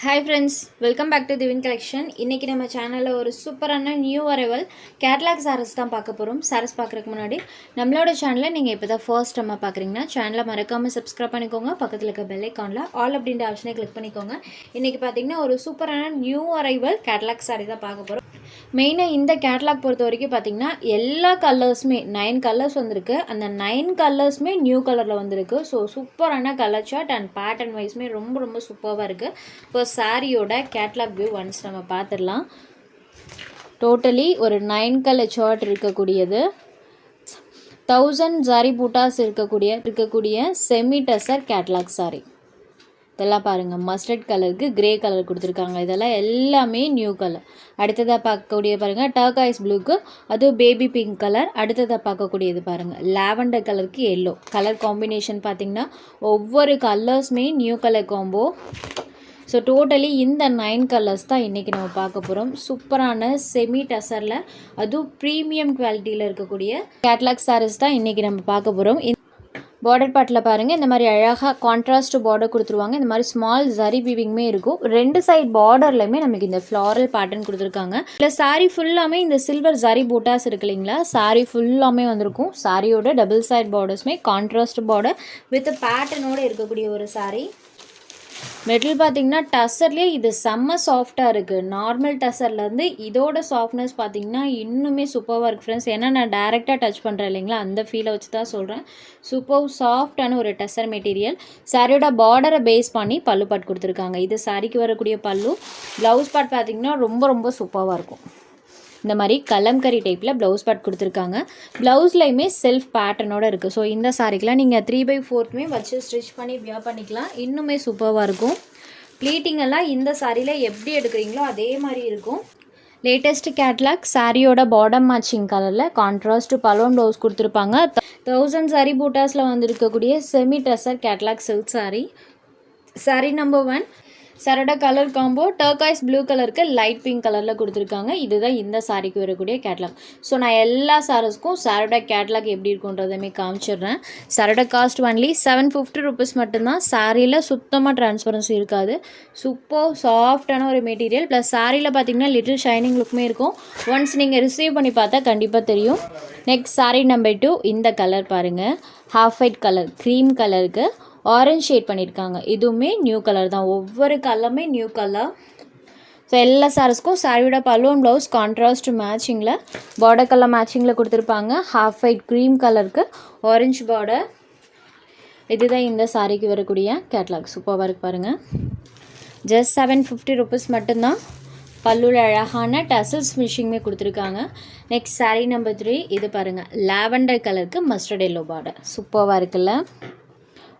Hi friends, welcome back to திவின் collection. இன்றைக்கி நம்ம சேனலில் ஒரு சூப்பரான நியூ அரைவல் கேட்லாக் சாரீஸ் தான் பார்க்க போகிறோம். சாரீஸ் பார்க்குறதுக்கு முன்னாடி நம்மளோட சேனலில் நீங்கள் இப்போ தான் ஃபர்ஸ்ட் டைமாக பார்க்குறீங்கன்னா சேனலை மறக்காமல் சப்ஸ்கிரைப் பண்ணிக்கோங்க. பக்கத்தில் இருக்க பெல் ஐக்கானில் ஆல் அப்படின்ற ஆப்ஷனை கிளிக் பண்ணிக்கோங்க. இன்றைக்கி பார்த்திங்கன்னா ஒரு சூப்பரான நியூ அரைவல் கேட்லாக் சாரீ தான் பார்க்க போகிறோம். மெயினாக இந்த கேட்லாக் பொறுத்த வரைக்கும் பார்த்திங்கன்னா எல்லா கலர்ஸுமே 9 கலர்ஸ் வந்திருக்கு. அந்த 9 கலர்ஸுமே நியூ கலரில் வந்திருக்கு. ஸோ சூப்பரான கலர் சார்ட் அண்ட் பேட்டர்ன் வைஸுமே ரொம்ப சூப்பராக இருக்குது. இப்போ சாரியோட கேட்லாக் வியூ ஒன்ஸ் நம்ம பார்த்துடலாம். டோட்டலி ஒரு 9 கலர் சார்ட் இருக்கக்கூடியது, 1000 ஜரி பூட்டாஸ் இருக்கக்கூடிய செமி டசர் கேட்லாக் சாரி. இதெல்லாம் பாருங்கள், மஸ்டர்ட் கலருக்கு கிரே கலர் கொடுத்துருக்காங்க. இதெல்லாம் எல்லாமே நியூ கலர். அடுத்ததாக பார்க்கக்கூடிய பாருங்கள் டர்காய்ஸ் ப்ளூக்கு, அது பேபி பிங்க் கலர். அடுத்ததாக பார்க்கக்கூடியது பாருங்கள் லாவெண்டர் கலருக்கு எல்லோ கலர் காம்பினேஷன். பார்த்திங்கன்னா ஒவ்வொரு கலர்ஸுமே new colour combo. So totally இந்த 9 கலர்ஸ் தான் இன்றைக்கி நம்ம பார்க்க போகிறோம். சூப்பரான செமி டசரில் அதுவும் ப்ரீமியம் குவாலிட்டியில் இருக்கக்கூடிய கேட்லாக் சாரீஸ் தான் இன்றைக்கி நம்ம பார்க்க போகிறோம். பார்டர் பார்ட்டில் பாருங்கள், இந்த மாதிரி அழகாக கான்ட்ராஸ்ட் பார்டர் கொடுத்துருவாங்க. இந்த மாதிரி ஸ்மால் ஜரி வீவிங்குமே இருக்கும். 2 சைட் பார்டர்லையுமே நமக்கு இந்த ஃப்ளாரல் பேட்டர்ன் கொடுத்துருக்காங்க. இல்லை சாரீ ஃபுல்லாமே இந்த சில்வர் ஜரி பூட்டாஸ் இருக்கு இல்லைங்களா, சாரீ ஃபுல்லாமே வந்திருக்கும். சாரியோட டபுள் சைட் பார்டர்ஸுமே கான்ட்ராஸ்ட் பார்டர் வித் பேட்டர்னோடு இருக்கக்கூடிய ஒரு சாரீ. மெட்டல் பார்த்திங்கன்னா டசர்லேயே இது செம்ம சாஃப்டாக இருக்குது. நார்மல் டசர்லேருந்து இதோட சாஃப்ட்னஸ் பார்த்திங்கன்னா இன்னுமே சூப்பராக இருக்குது ஃப்ரெண்ட்ஸ். ஏன்னா நான் டைரெக்டாக டச் பண்ணுறேன் இல்லைங்களா, அந்த ஃபீலை வச்சு தான் சொல்கிறேன். சூப்பர் சாஃப்டான ஒரு டசர் மெட்டீரியல். சாரியோட பார்டரை பேஸ் பண்ணி பல்லு பாட் கொடுத்துருக்காங்க. இது சாரிக்கு வரக்கூடிய பல்லு. ப்ளவுஸ் பார்ட் பார்த்திங்கன்னா ரொம்ப சூப்பராக இருக்கும். இந்த மாதிரி கலம்கரி டைப்பில் ப்ளவுஸ் பார்ட் கொடுத்துருக்காங்க. ப்ளவுஸ்லையுமே செல்ஃப் பேட்டர்னோடு இருக்குது. ஸோ இந்த சாரிக்கெலாம் நீங்கள் 3/4 வச்சு ஸ்டிச் பண்ணி வியர் பண்ணிக்கலாம். இன்னுமே சூப்பராக இருக்கும். ப்ளீட்டிங் எல்லாம் இந்த சாரியில் எப்படி எடுக்கிறீங்களோ அதே மாதிரி இருக்கும். லேட்டஸ்ட் கேட்லாக் சாரியோட பாட்டம் மேட்சிங் கலரில் கான்ட்ராஸ்ட் பலோன் ப்ளவுஸ் கொடுத்துருப்பாங்க. 1000 சாரி பூட்டாஸில் வந்துருக்கக்கூடிய semi tussar catalogue silk sari. Sari number 1 சாரோட கலர் காம்போ டர்காய்ஸ் ப்ளூ கலருக்கு லைட் பிங்க் கலரில் கொடுத்துருக்காங்க. இதுதான் இந்த சாரிக்கு வரக்கூடிய கேட்லாக். ஸோ நான் எல்லா சாரீஸ்க்கும் சாரோட கேட்லாக் எப்படி இருக்குன்றதுமே காமிச்சிடுறேன். சாரோட காஸ்ட் ஒன்லி 750 ருபீஸ் மட்டும்தான். சாரியில் சுத்தமாக டிரான்ஸ்பரன்சி இருக்காது. சூப்பர் சாஃப்டான ஒரு மெட்டீரியல். ப்ளஸ் சாரியில் பார்த்திங்கன்னா லிட்டில் ஷைனிங் லுக்குமே இருக்கும். ஒன்ஸ் நீங்கள் ரிசீவ் பண்ணி பார்த்தா கண்டிப்பாக தெரியும். நெக்ஸ்ட் சாரி நம்பர் 2 இந்த கலர் பாருங்கள், ஹாஃப் ஒயிட் கலர் க்ரீம் கலருக்கு ஆரஞ்ச் ஷேட் பண்ணியிருக்காங்க. இதுவுமே நியூ கலர் தான். ஒவ்வொரு கலருமே நியூ கலர். ஸோ எல்லா சாரீஸ்க்கும் சாரியோட பலூன் ப்ளவுஸ் கான்ட்ராஸ்ட் மேட்சிங்கில் பார்டர் கலர் மேட்சிங்கில் கொடுத்துருப்பாங்க. ஹாஃப் ஒயிட் க்ரீம் கலருக்கு ஆரஞ்ச் பார்டர். இதுதான் இந்த சாரிக்கு வரக்கூடிய கேட்லாக். சூப்பராக இருக்கு பாருங்கள். ஜஸ்ட் 750 ருபீஸ் மட்டும்தான். பல்லுல அழகான டசல்ஸ் ஃபினிஷிங்குமே கொடுத்துருக்காங்க. நெக்ஸ்ட் சாரீ நம்பர் 3 இது பாருங்கள் லாவெண்டர் கலருக்கு மஸ்டர்ட் எல்லோ பார்டர். சூப்பராக இருக்குல்ல.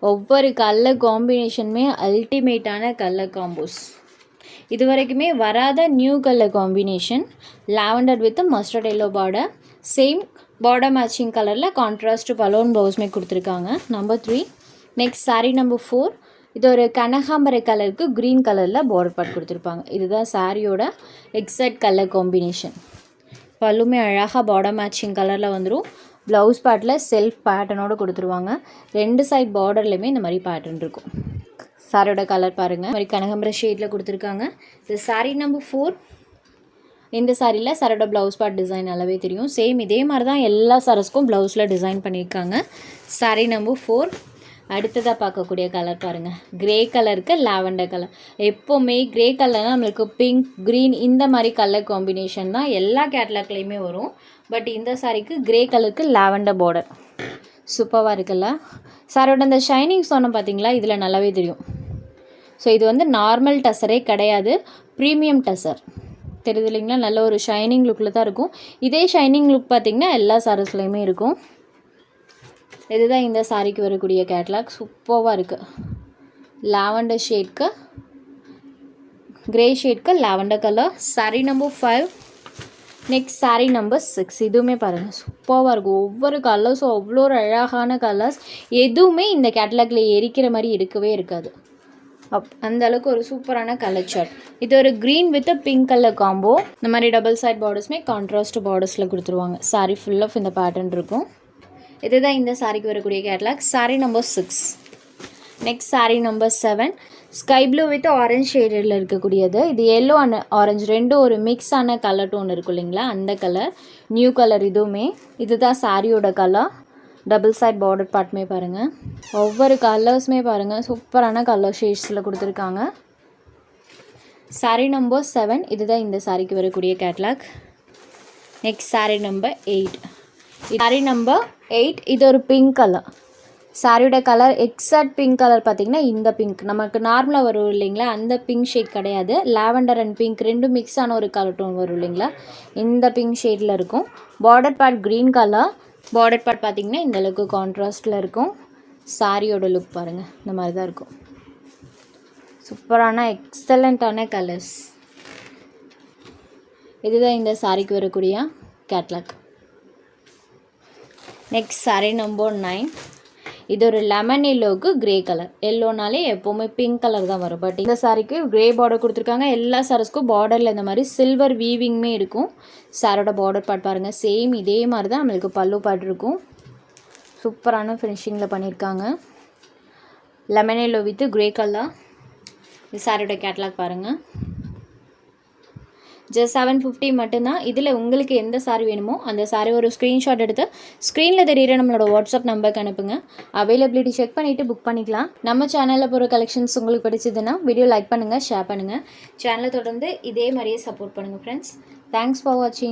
ஒவ்வொரு கலர் காம்பினேஷனுமே அல்டிமேட்டான கலர் காம்போஸ். இது வரைக்குமே வராத new colour combination. Lavender with mustard yellow border. Same border matching கலரில் கான்ட்ராஸ்ட் பலோன் ப்ளவுஸ்மே கொடுத்துருக்காங்க. நம்பர் 3 நெக்ஸ்ட் சாரீ நம்பர் 4 இது ஒரு கனகாம்பரை கலருக்கு க்ரீன் கலரில் பார்டர் பார்ட் கொடுத்துருப்பாங்க. இதுதான் சாரியோட எக்ஸாக்ட் கலர் காம்பினேஷன். பல்லுமே அழகாக பார்டர் மேட்சிங் கலரில் வந்துடும். ப்ளவுஸ் பார்ட்டில் செல்ஃப் பேட்டர்னோடு கொடுத்துருவாங்க. 2 சைட் பார்டர்லையுமே இந்த மாதிரி பேட்டர்ன் இருக்கும். சாரியோட கலர் பாருங்கள், இந்த மாதிரி கனகாம்பர ஷேடில் கொடுத்துருக்காங்க. இது சாரீ நம்பர் 4. இந்த சாரியில் சாரோட ப்ளவுஸ் பார்ட் டிசைன் நல்லாவே தெரியும். சேம் இதே மாதிரி தான் எல்லா சாரீஸ்க்கும் ப்ளவுஸில் டிசைன் பண்ணியிருக்காங்க. சாரீ நம்பர் 4. அடுத்ததாக பார்க்கக்கூடிய கலர் பாருங்கள், க்ரே கலருக்கு லாவெண்டர் கலர். எப்போவுமே க்ரே கலர்னால் நம்மளுக்கு பிங்க் க்ரீன் இந்த மாதிரி கலர் காம்பினேஷன் தான் எல்லா கேட்லாக்லேயுமே வரும். பட் இந்த சாரிக்கு க்ரே கலருக்கு லாவெண்டர் பார்டர். சூப்பராக இருக்குல்ல. சாரோட அந்த ஷைனிங் சொன்னோம் பார்த்தீங்களா, இதில் நல்லாவே தெரியும். ஸோ இது வந்து நார்மல் டசரே கிடையாது, ப்ரீமியம் டசர். தெரியுது இல்லைங்களா, நல்ல ஒரு ஷைனிங் லுக்கில் தான் இருக்கும். இதே ஷைனிங் லுக் பார்த்திங்கன்னா எல்லா சாரீஸ்லையுமே இருக்கும். இதுதான் இந்த சாரிக்கு வரக்கூடிய கேட்லாக். சூப்பராக இருக்குது. லாவெண்டர் ஷேட்க்கு க்ரே ஷேட்க்கு lavender colour. Sari number 5 next sari number 6 இதுவுமே பாருங்கள் சூப்பராக இருக்கும். ஒவ்வொரு கலர்ஸும் அவ்வளோ ஒரு அழகான கலர்ஸ். எதுவுமே இந்த கேட்லாகில் எரிக்கிற மாதிரி இருக்கவே இருக்காது. அந்த அளவுக்கு ஒரு சூப்பரான கலர் சார்ட். இது ஒரு green with pink colour combo. இந்த மாதிரி டபுள் சைட் பார்டர்ஸுமே கான்ட்ராஸ்ட் பார்டர்ஸில் கொடுத்துருவாங்க. சாரீ ஃபுல் ஆஃப் இந்த பேட்டர்ன் இருக்கும். இதுதான் இந்த சாரிக்கு வரக்கூடிய catalogue. Sari number 6 next sari number 7 sky blue with orange ஷேடில் இருக்கக்கூடியது. இது எல்லோ அண்ட் ஆரஞ்சு ரெண்டும் ஒரு மிக்ஸான கலர் டோன் இருக்கும் இல்லைங்களா, அந்த கலர். நியூ கலர் இதுவுமே. இதுதான் சாரியோட கலர். டபுள் சைட் பார்டர் பார்ட்டுமே பாருங்கள். ஒவ்வொரு கலர்ஸுமே பாருங்கள் சூப்பரான கலர் ஷேட்ஸில் கொடுத்துருக்காங்க. சாரீ நம்பர் 7. இதுதான் இந்த சாரிக்கு வரக்கூடிய catalogue. Next sari number 8. Sari number 8. இது ஒரு பிங்க் கலர். சாரியோட கலர் எக்ஸாக்ட் பிங்க் கலர் பார்த்திங்கன்னா இந்த பிங்க் நமக்கு நார்மலாக வரும் இல்லைங்களா, அந்த பிங்க் ஷேட் கிடையாது. லாவெண்டர் அண்ட் பிங்க் ரெண்டும் மிக்ஸ் ஆன ஒரு கலர் டோன் வரும் இல்லைங்களா, இந்த பிங்க் ஷேடில் இருக்கும். Border part green colour. Border part பார்த்திங்கன்னா இந்தளவுக்கு கான்ட்ராஸ்டில் இருக்கும். சாரியோட லுக் பாருங்கள், இந்த மாதிரி தான் இருக்கும். சூப்பரான எக்ஸலண்ட்டான கலர்ஸ். இதுதான் இந்த சாரிக்கு வரக்கூடிய கேட்லாக். Next sari number 9. இது ஒரு லெமன் எல்லோவுக்கு கிரே கலர். எல்லோனாலே எப்போவுமே பிங்க் கலர் தான் வரும். பட் இந்த சாரிக்கு கிரே பார்டர் கொடுத்துருக்காங்க. எல்லா சாரீஸ்க்கும் பார்டரில் இந்த மாதிரி சில்வர் வீவிங்குமே இருக்கும். சாரோட பார்டர் பார்ட் பாருங்கள், சேம் இதே மாதிரி தான் நம்மளுக்கு பல்லு பார்ட் இருக்கும். சூப்பரான ஃபினிஷிங்கில் பண்ணியிருக்காங்க. Lemon yellow with grey colour. இந்த சாரியோட கேட்லாக் பாருங்கள். ஜஸ்ட் 750 மட்டும்தான். இதில் உங்களுக்கு எந்த சாரி வேணுமோ அந்த சாரி ஒரு ஸ்க்ரீன்ஷாட் எடுத்து ஸ்க்ரீனில் தெரியிற நம்மளோட வாட்ஸ்அப் நம்பருக்கு அனுப்புங்க. அவைலபிலிட்டி செக் பண்ணிவிட்டு புக் பண்ணிக்கலாம். நம்ம சேனலில் போகிற கலெக்ஷன்ஸ் உங்களுக்கு பிடிச்சதுன்னா வீடியோ லைக் பண்ணுங்கள், ஷேர் பண்ணுங்கள். சேனலை தொடர்ந்து இதே மாதிரியே சப்போர்ட் பண்ணுங்கள் ஃப்ரெண்ட்ஸ். தேங்க்ஸ் ஃபார் வாட்சிங்.